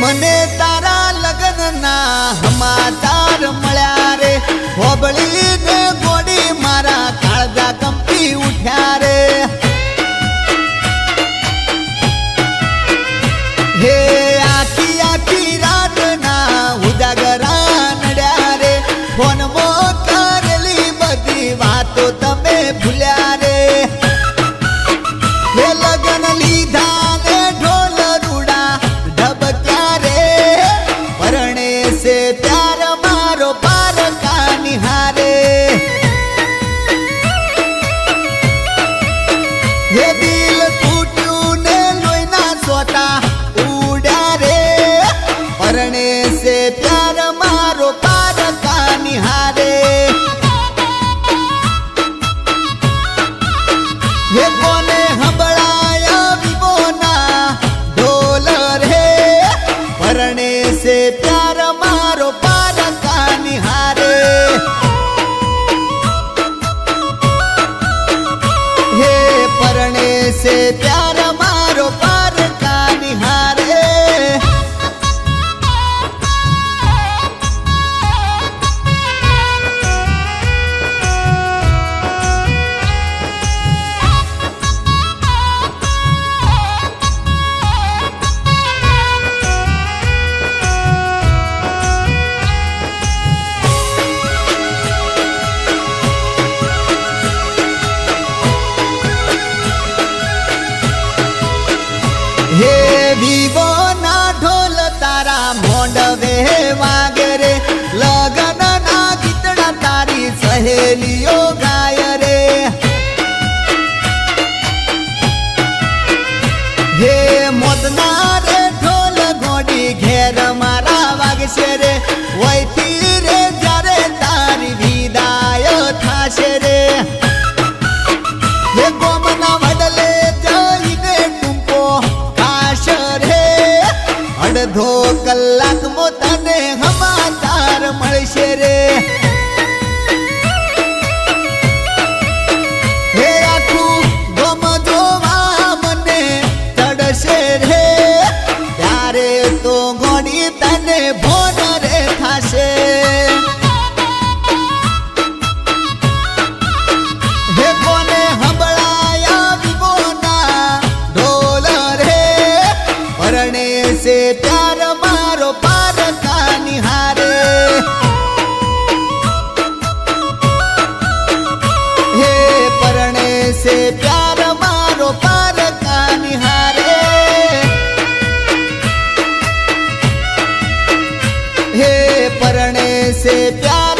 મને તારા લગ્નના સમાચાર મળ્યા રે, હોબળીને ગોડી મારા કાળજા કંપી ઉઠ્યા રે. હે આખી આખી રાતના ઉજાગરા નડ્યા રે, ફોનમાં કરેલી બધી વાતો તમે ભૂલ્યા રે. હે લગ્ન લીધા ને ઢોલ રૂડા ઢબક્યા રે, પરણે સે પ્યાર મારો પારકા નિહારે. હે દિલ તૂટ્યું ને લોહીના સોટા ઉડ્યા રે, પરણે સે પ્યાર મારો પારકા નિહારે. હે કોને હંભળાયા વિવોના ઢોલ રે, પરણે સે પ્યાર મારો પારકા નિહારે. હે પરણે સે પ્યાર મારો પારકા નિહારે. હે વિવો ના ઢોલ તારા મોંડવે વાગે રે, લગન ના ગીતડા તારી સહેલીઓ ગાય રે. હે મોતના રે ઢોલ ગોડી ઘેર મારા વાગશે રે, વયથી રે જ્યારે તારી વિદાય થાશે રે. હે ગોમના વડલે જઈને ટૂંકો રે, અડધો કલાકમાં તને સમાચાર મળશે રે. હે આખું ગમ જોવા મને ચડશે રે, ત્યારે તો ગોડી તને ભોન રે થાશે. હે કોને હંભળાયા વિવોના ઢોલ રે, પરણે સે પ્યાર મારો પારકા નિહારે. હે પરણે સે પ્યાર મારો પારકા નિહારે. હે પરણે સે પ્યાર